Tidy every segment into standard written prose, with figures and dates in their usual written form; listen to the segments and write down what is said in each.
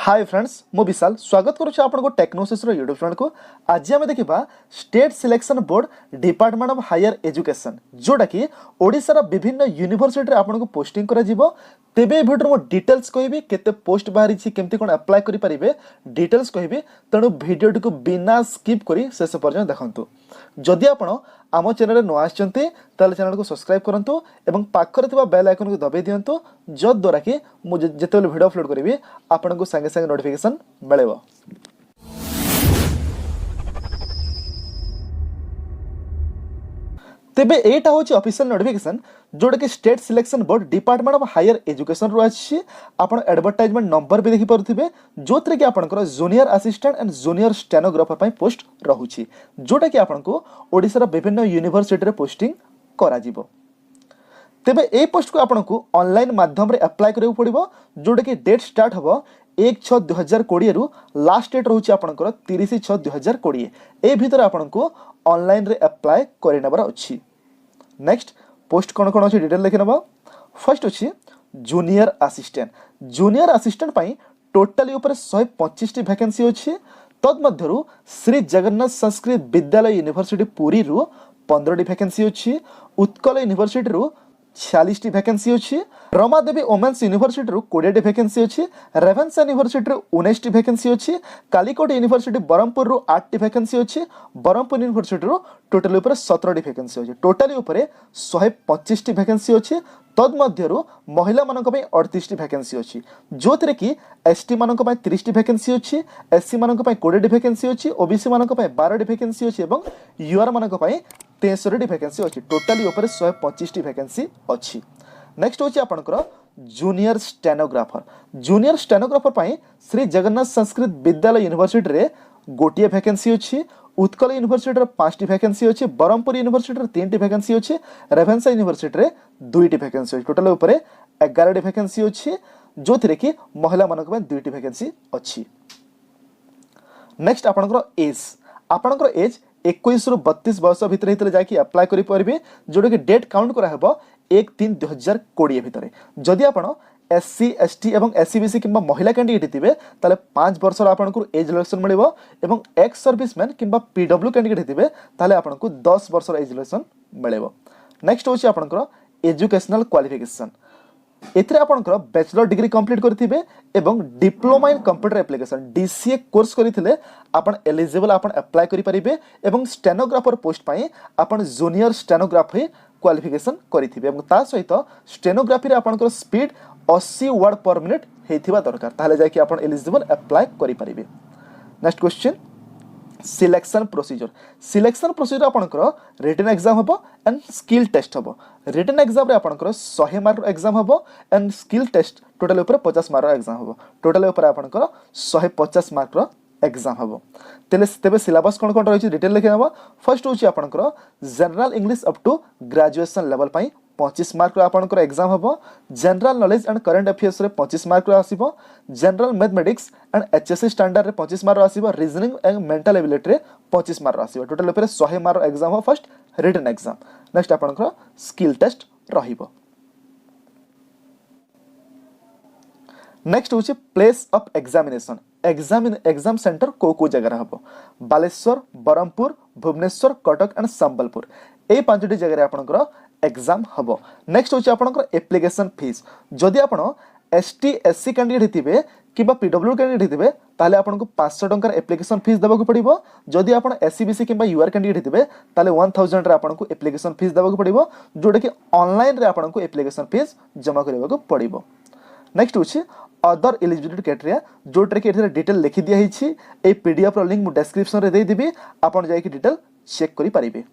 Hi friends मो विशाल स्वागत करुच्ची आपको टेक्नोसिस यूट्यूब चैनल को। आज आम देखा state selection board department of higher education जोटा कि ओडिशार विभिन्न यूनिवर्सिटी आपको पोस्टिंग करा जीवो। तेबे भिडियो डिटेल्स कहबी केते पोस्ट बाहरी केमती कोन अप्लाई करि परिबे डिटेल्स कहबी, तेणु भिडियोटी को बिना स्किप करी शेष पर्यंत देखंतु। जदि आपण आम चैनल नुआ आछंती ताले चैनल को सब्सक्राइब करंतु एवं पाखरे थिबा बेल आइकन को दबाई दियंतु, जद्वारा कि मु जेतेबेले भिडियो अपलोड करिवि आपनको संगे संगे नोटिफिकेशन मिलेबो। तेबे एटा होची ऑफिशियल नोटिफिकेशन जोटा कि state selection board department of higher education रो अछि। आपण एडवर्टाइजमेंट नंबर भी देखि परथिबे जोतरे कि आपनकर junior assistant and junior stenographer पई पोस्ट रहूची, जोटा कि आपनको ओडिसा रा विभिन्न यूनिवर्सिटी रे पोस्टिंग करा जिवो। तेबे ए पोस्ट को आपनको ऑनलाइन माध्यम रे अप्लाई करियो पड़िबो, जोटा कि डेट स्टार्ट हबो 1/6/2020 रु लास्ट डेट रहूची आपनकर 30/6/2020। ए भीतर आपनको ऑनलाइन रे अप्लाई करि नबर अछि। नेक्स्ट पोस्ट कौन कौन अच्छी डिटेल देखने। फर्स्ट अच्छी जूनियर असिस्टेंट। जूनियर असिस्टेंट पाई टोटाली ऊपर 125 टी वैकेंसी अच्छी। तदमध्यरु श्री जगन्नाथ संस्कृत विद्यालय यूनिवर्सिटी पुरी रु 15 टी वैकेंसी अच्छी। उत्कल यूनिवर्सिटी रु 46 टी वैकेंसी अच्छी। रमादेवी वोमेन्स यूनिवर्सिटी रु 20 टी वैकेंसी अच्छी। रेवेन्सा यूनिवर्सिटी रु 19 टी वैकेंसी अच्छी। कालीकोट यूनिवर्सिटी बरहमपुर रु 8 टी वैकेंसी अच्छी। बरहमपुर यूनिवर्सिटी रु टोटल ऊपर 17 टी वैकेंसी अच्छी। टोटली ऊपर 125 टी वैकेंसी अच्छी। तदमध्यरु महिला मानक पई 38 टी वैकेंसी अच्छी, जोथिरे कि एसटी मानक पई 30 टी वैकेंसी अच्छी, एससी मानक पई 20 टी वैकेंसी अच्छी, ओबीसी मानक पई 12 टी वैकेंसी अच्छी एवं यूआर मानक पई 63 टी वैकेंसी अच्छी। टोटली ऊपर 125 टी वैकेंसी अच्छी। नेक्स्ट होची आपनकर जूनियर स्टेनोग्राफर। जूनियर स्टेनोग्राफर पई श्री जगन्नाथ संस्कृत विद्यालय यूनिवर्सिटी रे गोटिए वैकेंसी अच्छी। उत्कल यूनिवर्सिटी रे 5 टी वैकेंसी अच्छी। बरहमपुर यूनिवर्सिटी रे 3 टी वैकेंसी अच्छी। रेवेन्सा यूनिवर्सिटी रे 2 टी वैकेंसी अच्छी। टोटल ऊपर 11 टी वैकेंसी अच्छी, जोथिरे कि महिला मानक पई 2 टी वैकेंसी अच्छी। नेक्स्ट आपनकर एज। आपनकर एज 21 रु 32 वर्ष भितर हितरे जाकी अप्लाई करि परिबे, जोडा कि डेट काउंट करा हेबो 1/3/2020 भितर। जदि आपण एससी एसटी एवं एससीबीसी किंबा महिला कैंडिडेट थिबे ताले 5 वर्ष आपनको एज रिलेक्शन मिलिबो एवं एक्स सर्विसमैन किंबा पीडब्ल्यू कैंडिडेट थिबे ताले आपनको 10 वर्ष एज रिलेक्शन मिलिबो। नेक्स्ट होची आपनको एजुकेशनल क्वालिफिकेशन। एथरे आपनकर बैचलर डिग्री कंप्लीट करथिबे एवं diploma in computer application DCA course करिथिले आपण एलिजिबल आपण अप्लाई करि परिबे एवं स्टेनोग्राफर पोस्ट पई आपण जूनियर स्टेनोग्राफी क्वालिफिकेशन करिथिबे एवं ता सहित स्टेनोग्राफी रे आपनकर स्पीड 80 वर्ड पर मिनिट हेथिबा दरकार, ताले जाय कि आपण एलिजिबल अप्लाई करि परिबे। Next question selection procedure. Selection procedure आपनकर रिटन एग्जाम हबो एंड स्किल टेस्ट हबो। रिटन एग्जाम रे आपनकर 100 मार्क एग्जाम हबो एंड स्किल टेस्ट टोटल ऊपर 50 मार्क एग्जाम हबो। टोटल ऊपर आपनकर 150 मार्क एग्जाम हबो। तेबे सिलेबस कोन कोन रहिछि डिटेल लिखे हबो। फर्स्ट होछि आपनकर general English up to graduation level पई 25 मार्क आपनकर एग्जाम हबो। General knowledge and current affairs रे 25 मार्क आसीबो। General mathematics and HSC standard रे 25 मार्क आसीबो। रीजनिंग एंड मेंटल एबिलिटी रे 25 मार्क आसीबो। टोटल ऊपर 100 मार्क एग्जाम हो फर्स्ट रिटन एग्जाम। नेक्स्ट आपनकर स्किल टेस्ट रहिबो। नेक्स्ट होछि place of examination. Exam centre को जगह हबो। बालेश्वर, बरहमपुर, भुवनेश्वर, कटक एंड संबलपुर ए 5टी जगह आपनकर एग्जाम हबो। नेक्स्ट होछि आपनकर एप्लीकेशन फीस। जदि आपण एसटी एससी कैंडिडेट थिबे किबा पीडब्ल्यू कैंडिडेट थिबे ताले आपनको 500 टंका एप्लीकेशन फीस देबाक पड़िबो। जदि आपण एससीबीसी किबा यूआर कैंडिडेट थिबे ताले 1000 रे आपनको एप्लीकेशन फीस देबाक पड़िबो, जोटा कि ऑनलाइन रे आपनको एप्लीकेशन फीस जमा करबाक पड़िबो। नेक्स्ट होछि अदर एलिजिबिलिटी क्राइटेरिया, जोटा कि एथरे डिटेल लिखि दिया हिछि। ए पीडीएफ रो लिंक मु डिस्क्रिप्शन रे दे दिबी, आपण जाय कि डिटेल चेक करि परिबे।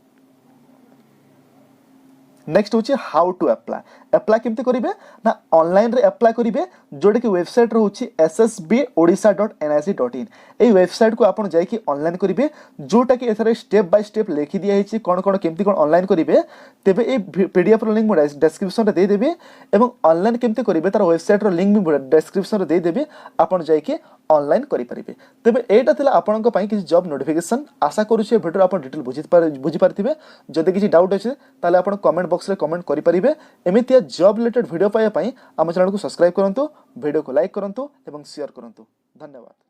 नेक्स्ट होछि हाउ टू अप्लाई केमते करिवे ना ऑनलाइन रे अप्लाई करिवे, जोडे कि वेबसाइट रे होछि ssbodisha.nic.in। ए वेबसाइट को आपण जाय कि ऑनलाइन करिवे, जोटा कि एथरे स्टेप बाय स्टेप लिखि दिया हिछि कोन कोन केमते कोन ऑनलाइन करिवे। तेबे ए पीडीएफ रो लिंक मु डिस्क्रिप्शन रे दे देबी एवं ऑनलाइन केमते करिवे तार वेबसाइट रो लिंक भी डिस्क्रिप्शन रे दे देबी, आपण जाय कि ऑनलाइन करि परिबे। तेबे एटा थिला आपनक पई कि जॉब नोटिफिकेशन। आशा करू छे भिडियो आपण डिटेल बुझि पारथिबे। जदि किछि डाउट अछि ताले आपण कमेंट बॉक्स रे कमेंट करि परिबे। एमितिया जॉब रिलेटेड वीडियो पाया पई हम चैनल को सब्सक्राइब करंतु, वीडियो को लाइक करंतु एवं शेयर करंतु। धन्यवाद।